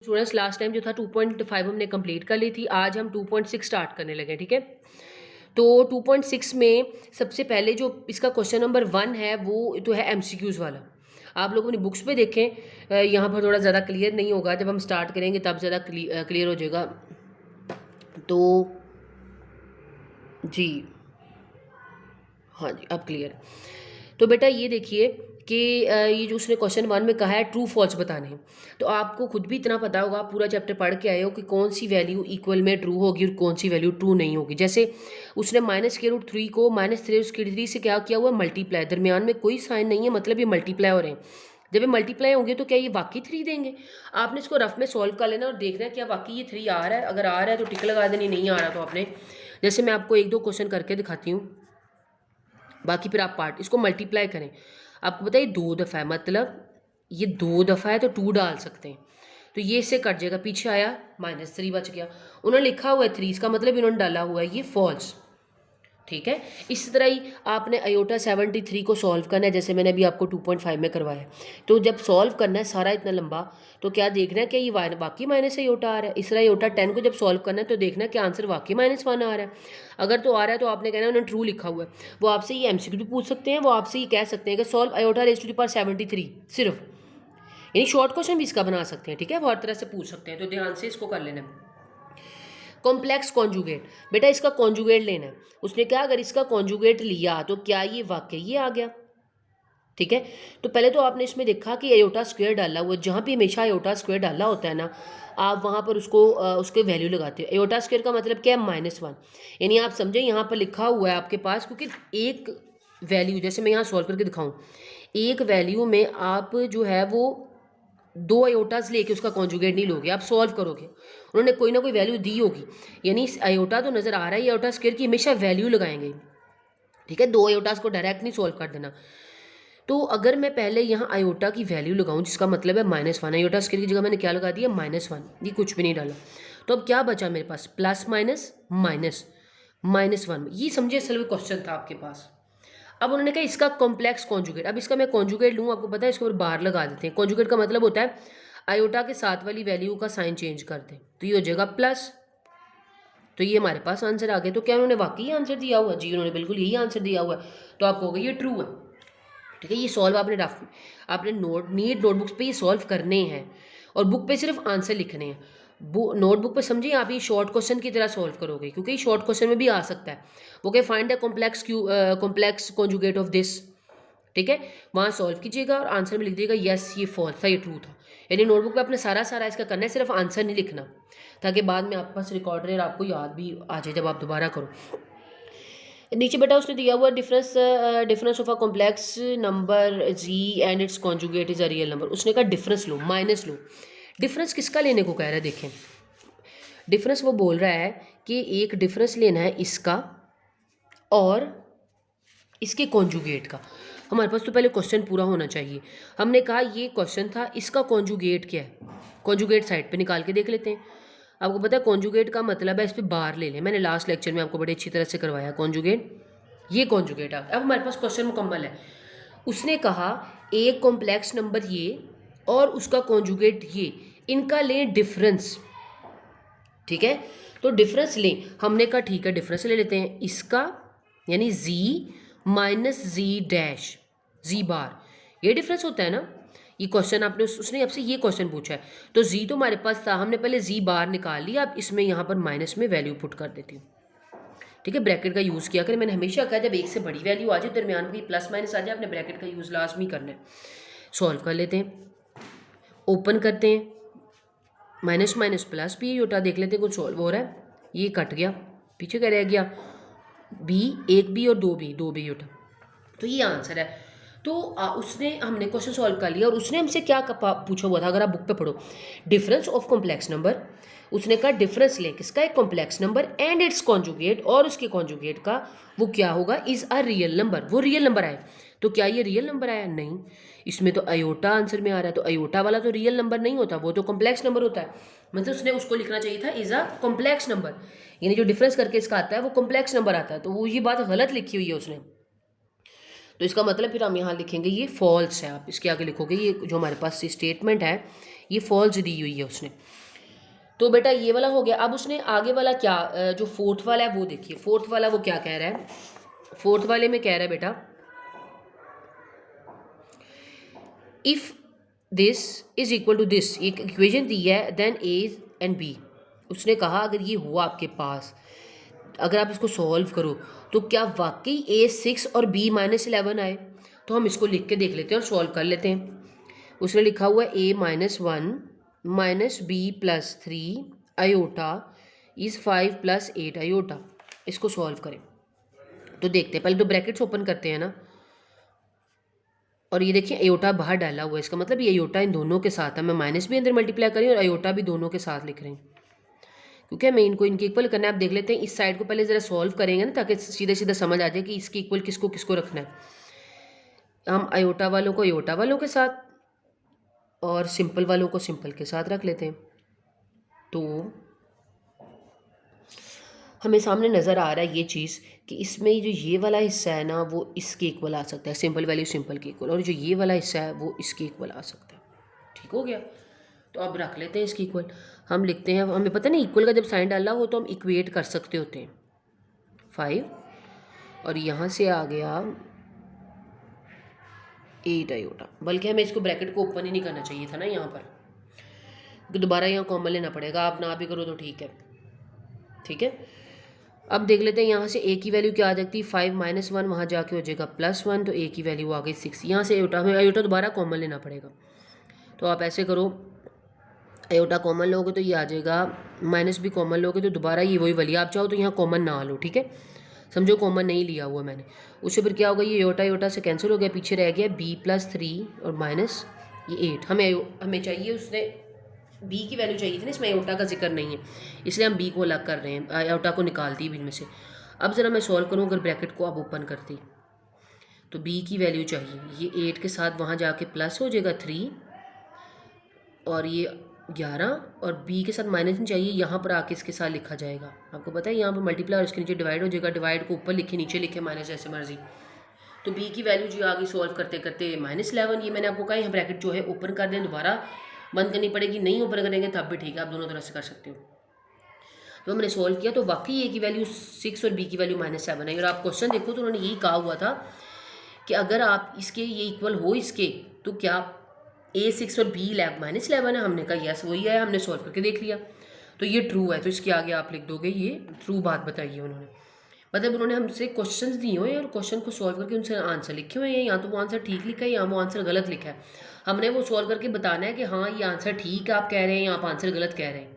Students last time जो था 2.5 हमने कंप्लीट कर ली थी, आज हम 2.6 स्टार्ट करने लगे, ठीक है। तो 2.6 में सबसे पहले जो इसका क्वेश्चन नंबर 1 है वो तो है एमसीक्यूज़ वाला। आप लोग अपनी बुक्स पे देखें, यहाँ पर थोड़ा ज़्यादा क्लियर नहीं होगा, जब हम स्टार्ट करेंगे तब ज़्यादा क्लियर हो जाएगा। तो जी हाँ जी, अब क्लियर। तो बेटा ये देखिए कि ये जो उसने क्वेश्चन 1 में कहा है ट्रू फॉल्स बताने हैं, तो आपको खुद भी इतना पता होगा, आप पूरा चैप्टर पढ़ के आए हो कि कौन सी वैल्यू इक्वल में ट्रू होगी और कौन सी वैल्यू ट्रू नहीं होगी। जैसे उसने -√3 को -3 से क्या किया हुआ, मल्टीप्लाई, दरमियान में कोई साइन नहीं है, मतलब ये मल्टीप्लाई हो रहे हैं। जब ये मल्टीप्लाई होंगे तो क्या ये वाकई 3 देंगे? आपने इसको रफ में सॉल्व कर लेना और देखना है क्या वाकई ये 3 आ रहा है। अगर आ रहा है तो टिक लगा देनी, नहीं आ रहा तो आपने, जैसे मैं आपको 1-2 क्वेश्चन करके दिखाती हूँ, बाकी फिर आप पार्ट इसको मल्टीप्लाई करें। आपको पता है ये 2 दफ़ा है, मतलब ये 2 दफ़ा है तो 2 डाल सकते हैं, तो ये इससे कट जाएगा, पीछे आया -3 बच गया। उन्होंने लिखा हुआ है 3, इसका मतलब इन्होंने डाला हुआ है ये फॉल्स, ठीक है। इस तरह ही आपने आयोटा 73 को सॉल्व करना है, जैसे मैंने अभी आपको 2.5 में करवाया। तो जब सॉल्व करना है सारा इतना लंबा, तो क्या देखना है कि ये वाकई माइनस आयोटा आ रहा है। इस तरह आयोटा 10 को जब सॉल्व करना है तो देखना है कि आंसर वाकई -1 आ रहा है। अगर तो आ रहा है तो आपने कहना है उन्होंने ट्रू लिखा हुआ है। वो आपसे ये एमसीक्यू भी पूछ सकते हैं, वो आपसे ये कह सकते हैं कि solve iota raise to the power 73 सिर्फ, यानी शॉर्ट क्वेश्चन भी इसका बना सकते हैं, ठीक है। वो हर तरह से पूछ सकते हैं, तो ध्यान से इसको कर लेना। कॉम्प्लेक्स कॉन्जुगेट, बेटा इसका कॉन्जुगेट लेना है। उसने क्या, अगर इसका कॉन्जुगेट लिया तो क्या ये वाकई ये आ गया, ठीक है। तो पहले तो आपने इसमें देखा कि आयोटा स्क्वायर डाला हुआ, जहाँ भी हमेशा आयोटा स्क्वायर डाला होता है ना, आप वहाँ पर उसको उसके वैल्यू लगाते हो। आयोटा स्क्वायर का मतलब क्या है, -1, यानी आप समझे यहाँ पर लिखा हुआ है आपके पास, क्योंकि एक वैल्यू, जैसे मैं यहाँ सॉल्व करके दिखाऊँ, एक वैल्यू में आप जो है वो 2 आयोटास लेके उसका कॉन्जुगेट नहीं लोगे, आप सॉल्व करोगे, उन्होंने कोई ना कोई वैल्यू दी होगी, यानी आयोटा तो नज़र आ रहा है, आयोटा स्क्वायर की हमेशा वैल्यू लगाएंगे, ठीक है। 2 आयोटास को डायरेक्ट नहीं सॉल्व कर देना। तो अगर मैं पहले यहाँ आयोटा की वैल्यू लगाऊं, जिसका मतलब है -1, आयोटा स्क्वायर की जगह मैंने क्या लगा दिया, -1, ये कुछ भी नहीं डाला। तो अब क्या बचा मेरे पास, प्लस माइनस माइनस -1, ये समझिए असल में क्वेश्चन था आपके पास। अब उन्होंने कहा इसका कॉम्प्लेक्स कॉन्जुगेट, अब इसका मैं कॉन्जुगेट लूँ, आपको पता है इसके ऊपर बार लगा देते हैं। कॉन्जुगेट का मतलब होता है आयोटा के साथ वाली वैल्यू का साइन चेंज कर दें, तो ये हो जाएगा प्लस, तो ये हमारे पास आंसर आ गया। तो क्या उन्होंने वाकई आंसर दिया हुआ, जी उन्होंने बिल्कुल यही आंसर दिया हुआ है, तो आप कहोगे ये ट्रू है, ठीक है। ये सॉल्व आपने रफ, आपने नोटबुक्स पे ये सॉल्व करने हैं और बुक पे सिर्फ आंसर लिखने हैं। नोटबुक पे समझिए आप ये शॉर्ट क्वेश्चन की तरह सॉल्व करोगे, क्योंकि ये शॉर्ट क्वेश्चन में भी आ सकता है। वो क्या, find the complex conjugate of this, ठीक है, वहाँ सॉल्व कीजिएगा और आंसर में लिख दीजिएगा यस ये फॉल्स था, ये ट्रू था। यानी नोटबुक पे अपने सारा इसका करना है, सिर्फ आंसर नहीं लिखना, ताकि बाद में आपके पास रिकॉर्डर और आपको याद भी आ जाए जब आप दोबारा करो। नीचे बेटा उसने दिया हुआ difference of a complex number z and it's conjugate is a real number. उसने कहा डिफरेंस लो, माइनस लो। डिफरेंस किसका लेने को कह रहा है, देखें डिफरेंस वो बोल रहा है कि एक डिफरेंस लेना है इसका और इसके कॉन्जुगेट का। हमारे पास तो पहले क्वेश्चन पूरा होना चाहिए। हमने कहा ये क्वेश्चन था, इसका कॉन्जुगेट क्या है, कॉन्जुगेट साइड पे निकाल के देख लेते हैं। आपको पता है कॉन्जुगेट का मतलब है, इस पर बार ले लें, मैंने लास्ट लेक्चर में आपको बड़ी अच्छी तरह से करवाया कॉन्जुगेट, ये कॉन्जुगेट आ। अब हमारे पास क्वेश्चन मुकम्मल है। उसने कहा एक कॉम्प्लेक्स नंबर ये और उसका कॉन्जुगेट ये, इनका लें डिफरेंस, ठीक है। तो डिफरेंस लें, हमने कहा ठीक है डिफरेंस ले लेते हैं इसका, यानी जी माइनस जी डैश जी बार, ये डिफरेंस होता है ना। ये क्वेश्चन आपने उसने आपसे ये क्वेश्चन पूछा है, तो जी तो हमारे पास था, हमने पहले जी बार निकाल लिया, अब इसमें यहाँ पर माइनस में वैल्यू पुट कर देती हूँ, ठीक है। ब्रैकेट का यूज़ किया करें, मैंने हमेशा कहा जब एक से बड़ी वैल्यू आ जाए, दरमियान में प्लस माइनस आ जाए, आपने ब्रैकेट का यूज़ लाजमी करना है। सॉल्व कर लेते हैं, ओपन करते हैं, माइनस माइनस प्लस भी होता, देख लेते हैं कुछ सॉल्व हो रहा है। ये कट गया, पीछे क्या रह गया, बी, एक बी और दो बी उठा, तो ये आंसर है। तो उसने, हमने क्वेश्चन सॉल्व कर लिया और उसने हमसे क्या पूछा हुआ था, अगर आप बुक पे पढ़ो, डिफरेंस ऑफ कॉम्प्लेक्स नंबर। उसने कहा डिफरेंस लें किसका, एक complex number and it's conjugate, और उसके कॉन्जुगेट का वो क्या होगा, इज़ अ रियल नंबर, वो रियल नंबर आए। तो क्या ये रियल नंबर आया, नहीं, इसमें तो आयोटा आंसर में आ रहा है, तो आयोटा वाला तो रियल नंबर नहीं होता, वो तो कॉम्प्लेक्स नंबर होता है। मतलब उसने उसको लिखना चाहिए था इज़ अ कॉम्प्लेक्स नंबर, यानी जो डिफरेंस करके इसका आता है वो कॉम्प्लेक्स नंबर आता है, तो वो ये बात गलत लिखी हुई है उसने। तो इसका मतलब फिर हम यहाँ लिखेंगे ये फॉल्स है, आप इसके आगे लिखोगे ये जो हमारे पास स्टेटमेंट है ये फॉल्स दी हुई है उसने। तो बेटा ये वाला हो गया। अब उसने आगे वाला क्या जो फोर्थ वाला है वो देखिए, फोर्थ वाला वो क्या कह रहा है। फोर्थ वाले में कह रहा है बेटा if this is equal to this, एक इक्वेशन दी है, देन ए एंड बी। उसने कहा अगर ये हुआ आपके पास, अगर आप इसको सॉल्व करो तो क्या वाकई ए 6 और बी -11 आए। तो हम इसको लिख के देख लेते हैं और सॉल्व कर लेते हैं। उसने लिखा हुआ है a-1 -b+3 iota is 5 + 8 iota. इसको सॉल्व करें तो देखते हैं, पहले तो ब्रैकेट्स ओपन करते हैं ना, और ये देखिए अयोटा बाहर डाला हुआ है, इसका मतलब ये अयोटा इन दोनों के साथ है। मैं माइनस भी अंदर मल्टीप्लाई करी और अयोटा भी दोनों के साथ लिख रही हूँ, क्योंकि हमें इनको इनके इक्वल करना है। आप देख लेते हैं, इस साइड को पहले ज़रा सॉल्व करेंगे ना, ताकि सीधा सीधा समझ आ जाए कि इसके इक्वल किसको किसको रखना है। हम अयोटा वालों को अयोटा वालों के साथ और सिंपल वालों को सिंपल के साथ रख लेते हैं। तो हमें सामने नज़र आ रहा है ये चीज़ कि इसमें जो ये वाला हिस्सा है ना वो इसके इक्वल आ सकता है, सिंपल वैल्यू सिंपल के इक्वल, और जो ये वाला हिस्सा है वो इसके इक्वल आ सकता है। ठीक हो गया। तो अब रख लेते हैं इसके इक्वल। हम लिखते हैं, हमें पता नहीं इक्वल का जब साइन डाला हो तो हम इक्वेट कर सकते होते हैं 5, और यहाँ से आ गया 8 आयोटा। बल्कि हमें इसको ब्रैकेट को ओपन ही नहीं करना चाहिए था ना यहाँ पर, क्योंकि दोबारा यहाँ कॉमन लेना पड़ेगा। आप ना भी करो तो ठीक है, ठीक है। अब देख लेते हैं यहाँ से ए की वैल्यू क्या आ जाती है, 5 - 1 वहाँ जाके हो जाएगा +1, तो ए की वैल्यू आ गई 6। यहाँ से अयोटा, हमें अयोटा दोबारा कॉमन लेना पड़ेगा। तो आप ऐसे करो, अयोटा कॉमन लोगे तो ये आ जाएगा, माइनस भी कॉमन लोगे तो दोबारा ये वही वैल्यू। आप चाहो तो यहाँ कॉमन ना लो, ठीक है, समझो कॉमन नहीं लिया हुआ मैंने। उससे फिर क्या होगा, ये अयोटा अयोटा से कैंसिल हो गया, पीछे रह गया b+3 और माइनस ये 8। हमें चाहिए, उसने बी की वैल्यू चाहिए थी ना, इसमें अयोटा का जिक्र नहीं है, इसलिए हम बी को अलग कर रहे हैं, अयोटा को निकाल दी इनमें से। अब ज़रा मैं सॉल्व करूँ, अगर ब्रैकेट को आप ओपन करती तो बी की वैल्यू चाहिए, ये 8 के साथ वहाँ जाके प्लस हो जाएगा 3 और ये 11, और बी के साथ माइनस नहीं चाहिए, यहाँ पर आके इसके साथ लिखा जाएगा। आपको पता है यहाँ पर मल्टीप्लाई और इसके नीचे डिवाइड हो जाएगा, डिवाइड को ऊपर लिखे नीचे लिखे माइनस, जैसे मर्जी। तो बी की वैल्यू जो आगे सॉल्व करते करते -11, ये मैंने आपको कहा यहाँ ब्रैकेट जो है ओपन कर दें, दोबारा बंद करनी पड़ेगी, नहीं ओपन करेंगे तब भी ठीक है, आप दोनों तरह से कर सकते हो। तो हमने सॉल्व किया तो वाकई ए की वैल्यू 6 और बी की वैल्यू -7 है। और आप क्वेश्चन देखो तो उन्होंने यही कहा हुआ था कि अगर आप इसके ये इक्वल हो इसके, तो क्या ए 6 और बी -11 है। हमने कहा यस वही है, हमने सॉल्व करके देख लिया तो ये ट्रू है। तो इसके आगे आप लिख दोगे ये ट्रू बात बताइए उन्होंने, मतलब उन्होंने हमसे क्वेश्चंस दिए हुए हैं और क्वेश्चन को सॉल्व करके उनसे आंसर लिखे हुए हैं, या तो वो आंसर ठीक लिखा है या वो आंसर गलत लिखा है। हमने वो सॉल्व करके बताना है कि हाँ ये आंसर ठीक है आप कह रहे हैं या आप आंसर गलत कह रहे हैं।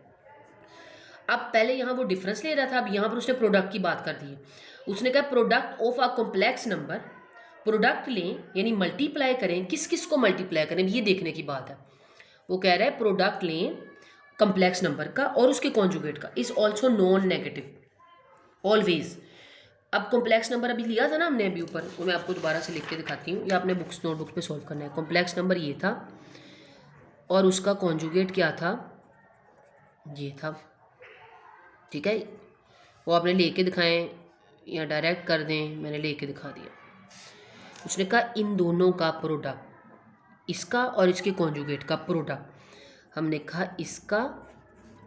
अब पहले यहाँ वो डिफरेंस ले रहा था, अब यहाँ पर उसने प्रोडक्ट की बात कर दी है। उसने कहा product of a complex number, product लें यानी मल्टीप्लाई करें, किस किस को मल्टीप्लाई करें ये देखने की बात है। वो कह रहा है प्रोडक्ट लें कॉम्प्लेक्स नंबर का और उसके कॉन्जुगेट का, is also non negative always. अब कॉम्प्लेक्स नंबर अभी लिया था ना हमने अभी ऊपर, वो मैं आपको दोबारा से लिख के दिखाती हूँ, या आपने बुक्स नोटबुक पे सॉल्व करना है। कॉम्प्लेक्स नंबर ये था और उसका कॉन्जुगेट क्या था, ये था, ठीक है। वो आपने लेके दिखाएं या डायरेक्ट कर दें, मैंने लेके दिखा दिया। उसने कहा इन दोनों का प्रोडक्ट, इसका और इसके कॉन्जुगेट का प्रोडक्ट। हमने कहा इसका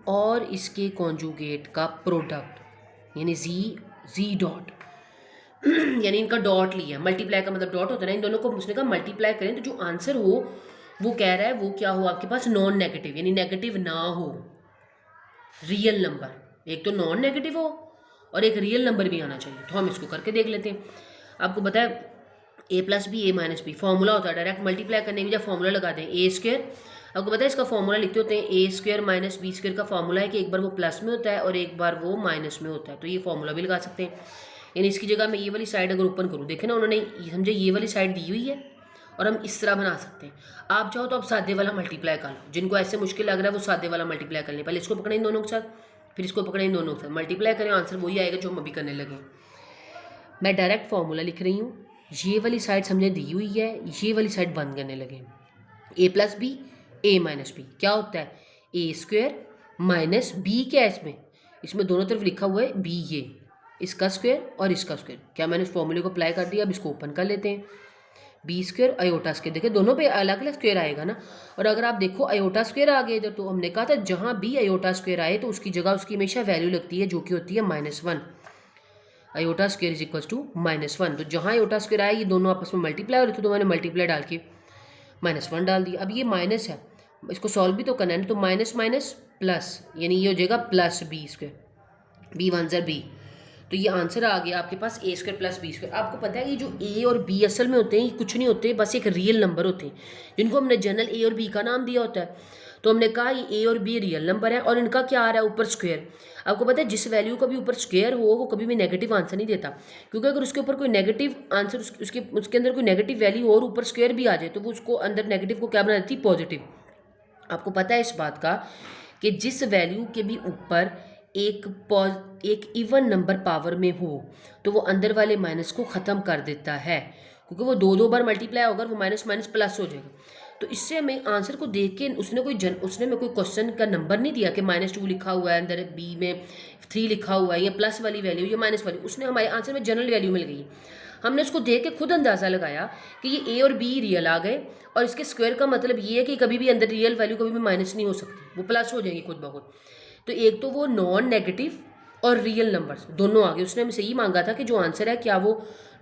और इसके कॉन्जुगेट का प्रोडक्ट यानी जी डॉट यानी इनका डॉट लिया, मल्टीप्लाई का मतलब डॉट होता है ना, इन दोनों को उसने कहा मल्टीप्लाई करें तो जो आंसर हो वो कह रहा है वो क्या हो आपके पास, नॉन नेगेटिव, यानी नेगेटिव ना हो, रियल नंबर। एक तो नॉन नेगेटिव हो और एक रियल नंबर भी आना चाहिए। तो हम इसको करके देख लेते हैं। आपको पता है a+b a-b फॉर्मूला होता है, डायरेक्ट मल्टीप्लाई करने की जब फॉर्मूला लगा दें a²। आपको पता है इसका फॉर्मूला लिखते होते हैं a² - b² का फॉर्मूला है कि एक बार वो प्लस में होता है और एक बार वो माइनस में होता है, तो ये फॉर्मूला भी लगा सकते हैं। यानी इसकी जगह मैं ये वाली साइड अगर ओपन करूँ, देखें ना उन्होंने समझे ये वाली साइड दी हुई है और हम इस तरह बना सकते हैं। आप चाहो तो आप सादे वाला मल्टीप्लाई कर लो, जिनको ऐसे मुश्किल लग रहा है वो सादे वाला मल्टीप्लाई कर लें। पहले इसको पकड़ें इन दोनों के साथ, फिर इसको पकड़ें इन दोनों के साथ, मल्टीप्लाई करें, आंसर वही आएगा जो हम अभी करने लगे। मैं डायरेक्ट फार्मूला लिख रही हूँ, ये वाली साइड समझे दी हुई है, ये वाली साइड बंद करने लगे। a+b a-b क्या होता है, a² - b क्या है इसमें, इसमें दोनों तरफ लिखा हुआ है b, ये इसका स्क्वायर और इसका स्क्वायर। क्या मैंने इस फॉर्मूले को अप्लाई कर दिया, अब इसको ओपन कर लेते हैं। बी स्क्वायर आयोटा स्क्वायर, देखिए दोनों पे अलग अलग स्क्वायर आएगा ना। और अगर आप देखो आयोटा स्क्वायर आ गया इधर, तो हमने कहा था जहाँ भी आयोटा स्क्वायर आए तो उसकी जगह उसकी हमेशा वैल्यू लगती है जो कि होती है -1। Iota square is equal to -1। तो जहाँ आयोटा स्क्वायर आया ये दोनों आपस में मल्टीप्लाई हो रहे थे, तो मैंने मल्टीप्लाई डाल के -1 डाल दिया। अब ये माइनस है, इसको सॉल्व भी तो करना है, तो माइनस माइनस प्लस, यानी ये हो जाएगा plus B square, B one ज़र बी। तो ये आंसर आ गया आपके पास A square plus B square. आपको पता है ये जो ए और बी असल में होते हैं ये कुछ नहीं होते, बस एक रियल नंबर होते हैं जिनको हमने जनरल ए और बी का नाम दिया होता है। तो हमने कहा ये ए और बी रियल नंबर है और इनका क्या आ रहा है ऊपर स्क्वायर। आपको पता है जिस वैल्यू का भी ऊपर स्क्वायर हो वो कभी भी नेगेटिव आंसर नहीं देता, क्योंकि अगर उसके ऊपर कोई नेगेटिव आंसर उसके अंदर कोई नेगेटिव वैल्यू और ऊपर स्क्वायर भी आ जाए तो वो उसको अंदर नेगेटिव को क्या बना देती है, पॉजिटिव। आपको पता है इस बात का कि जिस वैल्यू के भी ऊपर एक इवन नंबर पावर में हो तो वो अंदर वाले माइनस को ख़त्म कर देता है, क्योंकि वो दो बार मल्टीप्लाई होगा, वो माइनस माइनस प्लस हो जाएगा। तो इससे हमें आंसर को देख के उसने हमें कोई क्वेश्चन का नंबर नहीं दिया कि -2 लिखा हुआ है अंदर, बी में 3 लिखा हुआ है, या प्लस वाली वैल्यू या माइनस वाली, उसने हमारे आंसर में जनरल वैल्यू मिल गई। हमने उसको देख के खुद अंदाज़ा लगाया कि ये ए और बी रियल आ गए, और इसके स्क्वायर का मतलब ये है कि कभी भी अंदर रियल वैल्यू कभी भी माइनस नहीं हो सकती, वो प्लस हो जाएगी खुद ब खुद। तो एक तो वो नॉन नेगेटिव और रियल नंबर्स दोनों आ गए। उसने हमसे यही मांगा था कि जो आंसर है क्या वो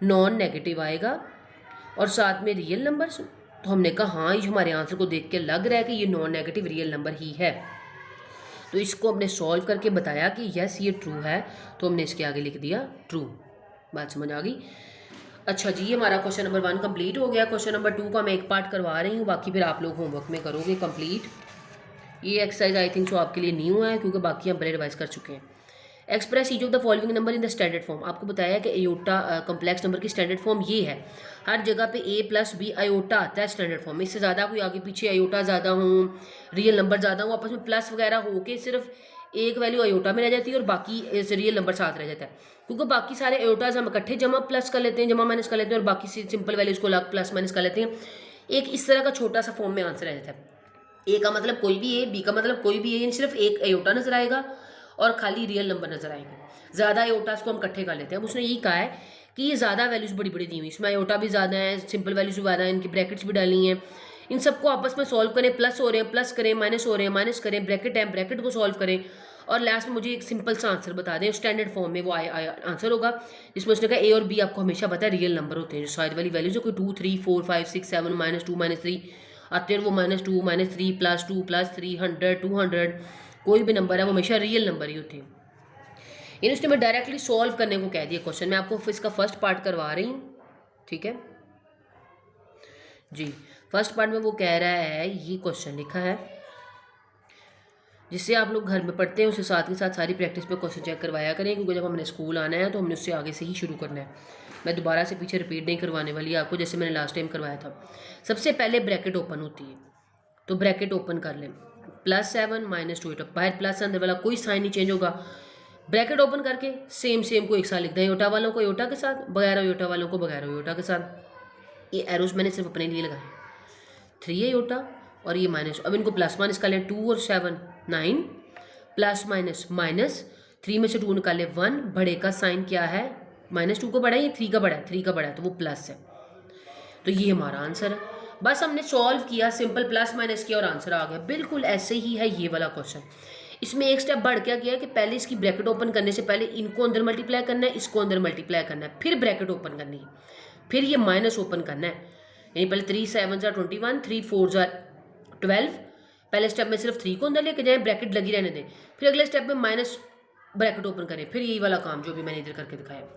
नॉन नेगेटिव आएगा और साथ में रियल नंबर्स। तो हमने कहा हाँ, ये हमारे आंसर को देख के लग रहा है कि ये नॉन नेगेटिव रियल नंबर ही है। तो इसको हमने सॉल्व करके बताया कि यस ये ट्रू है, तो हमने इसके आगे लिख दिया ट्रू। बात समझ आ गई? अच्छा जी, ये हमारा क्वेश्चन नंबर 1 कंप्लीट हो गया। क्वेश्चन नंबर 2 का मैं एक पार्ट करवा रही हूँ, बाकी फिर आप लोग होमवर्क में करोगे कंप्लीट। ये एक्सरसाइज आई थिंक सो आपके लिए न्यू है, क्योंकि बाकी हम पहले रिवाइज कर चुके हैं। Express each of the following number in the standard form. आपको बताया कि आयोटा कम्प्लेक्स नंबर की स्टैंडर्ड फॉर्म ये है, हर जगह पे a प्लस बी आयोटा आता है स्टैंडर्ड फॉर्म में। इससे ज़्यादा कोई आगे पीछे आयोटा ज़्यादा हो, रियल नंबर ज़्यादा हो, आपस में प्लस वगैरह हो के सिर्फ एक वैल्यू आयोटा में रह जाती है और बाकी रियल नंबर साथ रह जाता है, क्योंकि बाकी सारे आयोटाज हम इकट्ठे जमा प्लस कर लेते हैं, जमा माइनस कर लेते हैं, और बाकी सिंपल वैल्यूज को अलग प्लस माइनस कर लेते हैं। एक इस तरह का छोटा सा फॉर्म में आंसर रह जाता है। ए का मतलब कोई भी ए, बी का मतलब कोई भी ए, यानी सिर्फ एक आयोटा नजर आएगा और खाली रियल नंबर नजर आएगा। ज़्यादा आयोटास को हम इकट्ठे कर लेते हैं। अब उसने यही कहा है कि ये ज़्यादा वैल्यूज़ बड़ी बड़ी दी हुई, इसमें आयोटा भी ज़्यादा है, सिंपल वैल्यूज भी ज़्यादा है, इनकी ब्रैकेट्स भी डालनी है, इन सबको आपस में सॉल्व करें, प्लस हो रहे हैं प्लस करें, माइनस हो रहे हैं माइनस करें, ब्रैकेट है ब्रैकेट को सॉल्व करें, और लास्ट में मुझे एक सिंपल सा आंसर बता दें स्टैंडर्ड फॉर्म में। वो आंसर होगा जिसमें उसने कहा ए और बी आपको हमेशा पता है रियल नंबर होते हैं, जो साइड वाली वैल्यूज है कोई 2 3 4 5 6 7 -2 -3 आते हैं, वो -2 -3 +2 +3 100 200 कोई भी नंबर है वो हमेशा रियल नंबर ही होते हैं। यानी उसने मैं डायरेक्टली सॉल्व करने को कह दिया क्वेश्चन। मैं आपको इसका फर्स्ट पार्ट करवा रही हूँ, ठीक है जी। फर्स्ट पार्ट में वो कह रहा है, ये क्वेश्चन लिखा है जिससे आप लोग घर में पढ़ते हैं उसके साथ के साथ सारी प्रैक्टिस पे क्वेश्चन चेक करवाया करें, क्योंकि जब हमने स्कूल आना है तो हमने उससे आगे से ही शुरू करना है। मैं दोबारा से पीछे रिपीट नहीं करवाने वाली आपको, जैसे मैंने लास्ट टाइम करवाया था। सबसे पहले ब्रैकेट ओपन होती है, तो ब्रैकेट ओपन कर लें, +7 -2 8, बाहर प्लस अंदर वाला कोई साइन नहीं चेंज होगा। ब्रैकेट ओपन करके सेम को एक साथ लिख दें, योटा वालों को योटा के साथ, बगैर योटा वालों को बगैर योटा के साथ। ये एरोस मैंने सिर्फ अपने लिए लगाए, 3 योटा और ये माइनस। अब इनको प्लस माइनस कर लें, 2 और 7 9, प्लस माइनस माइनस, 3 में से 2 निकाले 1, बड़े का साइन क्या है, -2 का बड़ा है, ये 3 का बड़ा है, 3 का बड़ा है तो वो प्लस है। तो ये हमारा आंसर है। बस हमने सॉल्व किया, सिंपल प्लस माइनस किया और आंसर आ गया। बिल्कुल ऐसे ही है ये वाला क्वेश्चन। इसमें एक स्टेप बढ़ क्या किया कि पहले इसकी ब्रैकेट ओपन करने से पहले इनको अंदर मल्टीप्लाई करना है, इसको अंदर मल्टीप्लाई करना है, फिर ब्रैकेट ओपन करनी है, फिर ये माइनस ओपन करना है। यानी पहले 3 7 21, 3 4 12। पहले स्टेप में सिर्फ 3 को अंदर लेके जाएं, ब्रैकेट लगी रहने दें, फिर अगले स्टेप में माइनस ब्रैकेट ओपन करें, फिर यही वाला काम जो भी मैंने इधर करके दिखाया।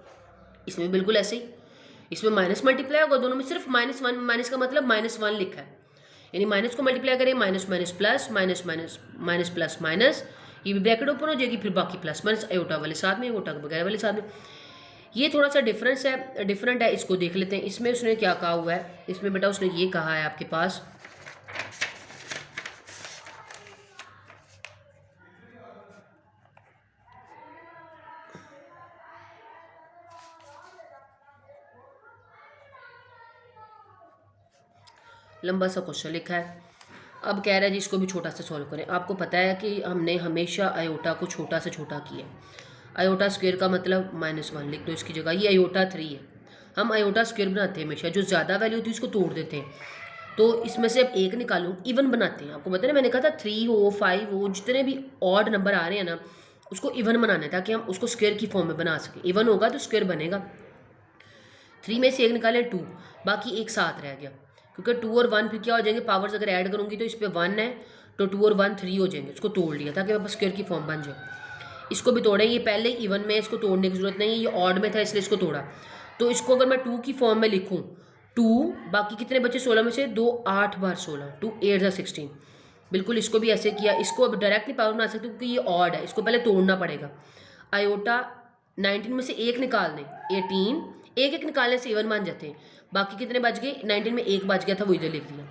इसमें बिल्कुल ऐसे ही, इसमें माइनस मल्टीप्लाई होगा, दोनों में सिर्फ -1, माइनस का मतलब -1 लिखा है, यानी माइनस को मल्टीप्लाई करें, minus minus plus, minus minus minus plus minus, ये भी ब्रैकेट ओपन हो जाएगी, फिर बाकी प्लस माइनस आयोटा वाले साथ में, आयोटा वगैरह वाले साथ में। ये थोड़ा सा डिफरेंट है, इसको देख लेते हैं। इसमें उसने क्या कहा हुआ है, इसमें बेटा उसने ये कहा है आपके पास, लंबा सा क्वेश्चन लिखा है। अब कह रहा है जी इसको भी छोटा सा सॉल्व करें। आपको पता है कि हमने हमेशा आयोटा को छोटा से छोटा किया। आयोटा स्क्वायर का मतलब -1 लिख दो इसकी जगह, ये आयोटा 3 है, हम आयोटा स्क्वायर बनाते हैं हमेशा, जो ज़्यादा वैल्यू होती है उसको तोड़ देते हैं। तो इसमें से अब एक निकालूँ, इवन बनाते हैं। आपको पता है ना, मैंने कहा था 3 हो 5 हो, जितने भी ऑड नंबर आ रहे हैं ना, उसको इवन बनाना है ताकि हम उसको स्क्वायर की फॉर्म में बना सकें। इवन होगा तो स्क्वायर बनेगा। 3 में से एक निकाले 2, बाकी एक साथ रह गया, क्योंकि 2 और 1 फिर क्या हो जाएंगे, पावर्स अगर ऐड करूँगी तो इस पर 1 है, तो 2 और 1 3 हो जाएंगे। उसको तोड़ लिया ताकि वापस स्क्वायर की फॉर्म बन जाए। इसको भी तोड़ें, ये पहले इवन में, इसको तोड़ने की जरूरत नहीं है, ये ऑड में था इसलिए इसको तोड़ा। तो इसको अगर मैं 2 की फॉर्म में लिखूँ, 2, बाकी कितने बचे 16 में से 2, 8 बार 16, 2 8 जा 16। बिल्कुल इसको भी ऐसे किया। इसको अब डायरेक्ट नहीं पावर बना सकते क्योंकि ये ऑड है, इसको पहले तोड़ना पड़ेगा। आयोटा 19 में से एक निकाल दें, 18, एक एक निकालने से इवन बन जाते हैं। बाकी कितने बच गए, 19 में एक बच गया था, वो इधर लिख दिया।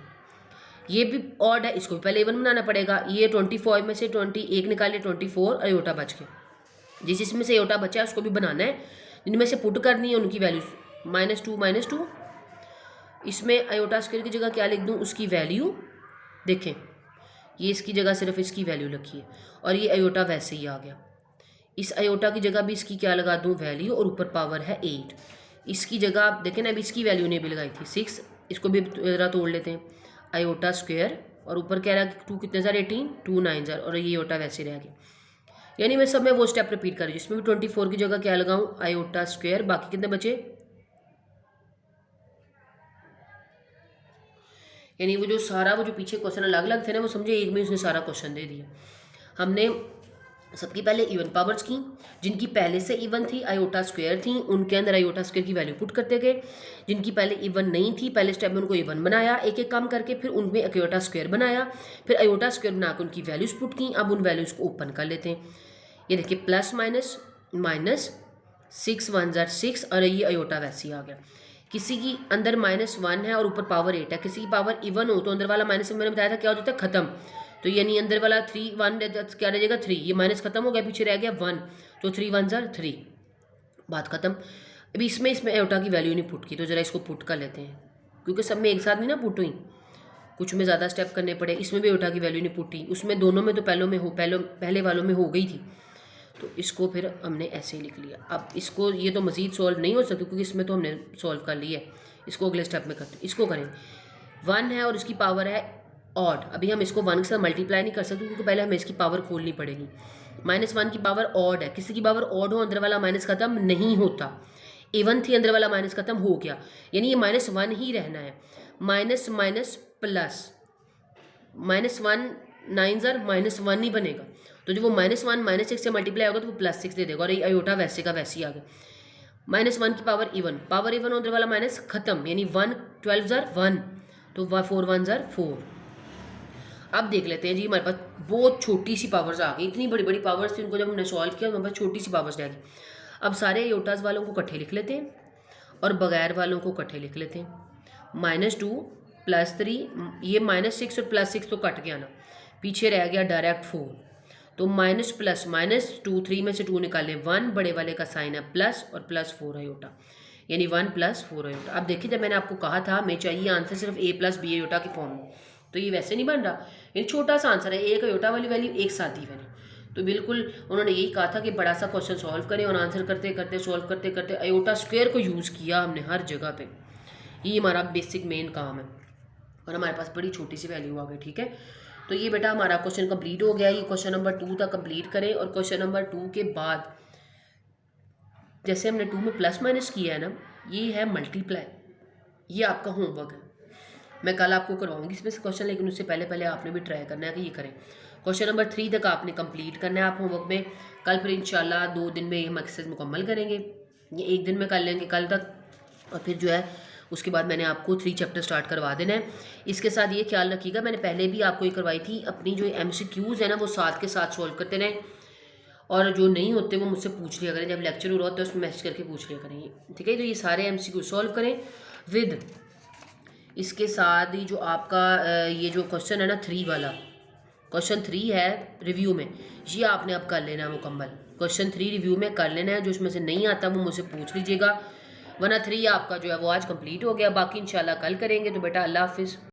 ये भी ऑड है, इसको भी पहले इवन बनाना पड़ेगा। ये 25 में से 20 एक निकाले, 24 आयोटा बच गया। जिस इसमें से आयोटा बचा है उसको भी बनाना है, जिनमें से पुट करनी है उनकी वैल्यू -2 इसमें आयोटा स्क्वायर की जगह क्या लिख दूँ, उसकी वैल्यू। देखें, ये इसकी जगह सिर्फ इसकी वैल्यू लिखी है, और ये आयोटा वैसे ही आ गया। इस आयोटा की जगह भी इसकी क्या लगा दूँ, वैल्यू, और ऊपर पावर है 8। इसकी जगह आप देखें ना, अभी इसकी वैल्यू ने भी लगाई थी 6, इसको भी ज़रा तोड़ लेते हैं। आयोटा स्क्वायर और ऊपर कह रहा है 2 कितने ज़र 18, 2 9 ज़र, और ये आयोटा वैसे रह गया। यानी मैं सब में वो स्टेप रिपीट कर रही हूँ, जिसमें भी 24 की जगह क्या लगाऊँ, आयोटा स्क्वायर, बाकी कितने बचे, यानी वो जो पीछे क्वेश्चन अलग अलग थे ना, वो समझे एक में उसने सारा क्वेश्चन दे दिया। हमने सबकी पहले इवन पावर्स की, जिनकी पहले से इवन थी आयोटा स्क्वायर थी, उनके अंदर आयोटा स्क्वायर की वैल्यू पुट करते गए। जिनकी पहले इवन नहीं थी, पहले स्टेप में उनको इवन बनाया एक एक काम करके, फिर उनमें आयोटा स्क्वायर बनाया, फिर आयोटा स्क्वायर बनाकर उनकी वैल्यूज़ पुट की। अब उन वैल्यूज़ को ओपन कर लेते हैं। ये देखिए प्लस माइनस माइनस 6 1 ज़र 6, और ये आयोटा वैसे ही आ गया। किसी की अंदर -1 है और ऊपर पावर 8 है, किसी की पावर इवन हो तो अंदर वाला माइनस मैंने बताया था क्या हो जाता है, खत्म। तो यानी अंदर वाला 3 1 क्या रह जाएगा 3, ये माइनस खत्म हो गया, पीछे रह गया 1, तो 3 1 ज़र 3, बात खत्म। अभी इसमें आयोटा की वैल्यू नहीं पुट की, तो ज़रा इसको पुट कर लेते हैं, क्योंकि सब में एक साथ नहीं ना पुट हुई, कुछ में ज़्यादा स्टेप करने पड़े। इसमें भी आयोटा की वैल्यू नहीं पुटी, उसमें दोनों में तो पहले वालों में हो गई थी, तो इसको फिर हमने ऐसे ही लिख लिया। अब इसको ये तो मज़ीद सॉल्व नहीं हो सकती क्योंकि इसमें तो हमने सॉल्व कर लिया है। इसको अगले स्टेप में करते, इसको करें। 1 है और इसकी पावर है ऑड, अभी हम इसको 1 के साथ मल्टीप्लाई नहीं कर सकते क्योंकि पहले हमें इसकी पावर खोलनी पड़ेगी। -1 की पावर ऑड है, किसी की पावर ऑड हो अंदर वाला माइनस खत्म नहीं होता। इवन थी अंदर वाला माइनस खत्म हो गया, यानी ये -1 ही रहना है। माइनस माइनस प्लस, -1 9 ज़र -1 ही बनेगा, तो जब वो -1 -6 से मल्टीप्लाई होगा तो वो +6 दे देगा, और ये आयोटा वैसे का वैसे ही आ गया। -1 की पावर इवन अंदर वाला माइनस खत्म, यानी 1 12 ज़र 1, तो 4 1 ज़र 4। अब देख लेते हैं जी, हमारे पास बहुत छोटी सी पावर्स आ गई, इतनी बड़ी बड़ी पावर्स थी, उनको जब हमने सॉल्व किया हमारे पास छोटी सी पावर्स रह गई। अब सारे आयोटाज वालों को इकट्ठे लिख लेते हैं और बगैर वालों को इकट्ठे लिख लेते हैं। -2 +3, ये -6 और +6 तो कट गया ना, पीछे रह गया डायरेक्ट 4, तो माइनस प्लस -2, 3 में से 2 निकालें 1, बड़े वाले का साइन है प्लस, और +4 आयोटा, यानी 1 + 4 आयोटा। अब देखिए, जब मैंने आपको कहा था हमें चाहिए आंसर सिर्फ a + b आयोटा की फॉर्म में, तो ये वैसे नहीं बन रहा, ये छोटा सा आंसर है, एक आयोटा वाली वैल्यू एक साथ ही वैल्यू। तो बिल्कुल उन्होंने यही कहा था कि बड़ा सा क्वेश्चन सॉल्व करें, और आंसर करते करते सॉल्व करते करते आयोटा स्क्वायर को यूज़ किया हमने हर जगह पे, ये हमारा बेसिक मेन काम है, और हमारे पास बड़ी छोटी सी वैल्यू आ गई। ठीक है, तो ये बेटा हमारा क्वेश्चन कंप्लीट हो गया। ये क्वेश्चन नंबर 2 तक कंप्लीट करें, और क्वेश्चन नंबर 2 के बाद जैसे हमने 2 में प्लस माइनस किया है ना, ये है मल्टीप्लाई, ये आपका होमवर्क है, मैं कल आपको करवाऊंगी इसमें से क्वेश्चन, लेकिन उससे पहले आपने भी ट्राई करना है कि ये करें। क्वेश्चन नंबर 3 तक आपने कंप्लीट करना है आप होमवर्क में। कल फिर इंशाल्लाह 2 दिन में हम एक्सरसाइज मुकम्मल करेंगे, ये 1 दिन में कर लेंगे कल तक, और फिर जो है उसके बाद मैंने आपको 3 चैप्टर स्टार्ट करवा देना है। इसके साथ ये ख्याल रखिएगा, मैंने पहले भी आपको ये करवाई थी, अपनी जो MCQs है ना वो साथ के साथ सॉल्व करते रहें, और जो नहीं होते वो मुझसे पूछ लिया करें, जब लेक्चर हो रहा होता है उसमें मैसेज करके पूछ लिया करें। ठीक है, तो ये सारे MCQ सॉल्व करें विद इसके साथ ही जो आपका ये जो क्वेश्चन है ना 3 वाला, क्वेश्चन 3 है रिव्यू में, ये आपने अब कर लेना है मुकम्मल। क्वेश्चन 3 रिव्यू में कर लेना है, जो इसमें से नहीं आता वो मुझसे पूछ लीजिएगा, वरना 3 आपका जो है वो आज कंप्लीट हो गया, बाकी इंशाल्लाह कल करेंगे। तो बेटा अल्लाह हाफिज़।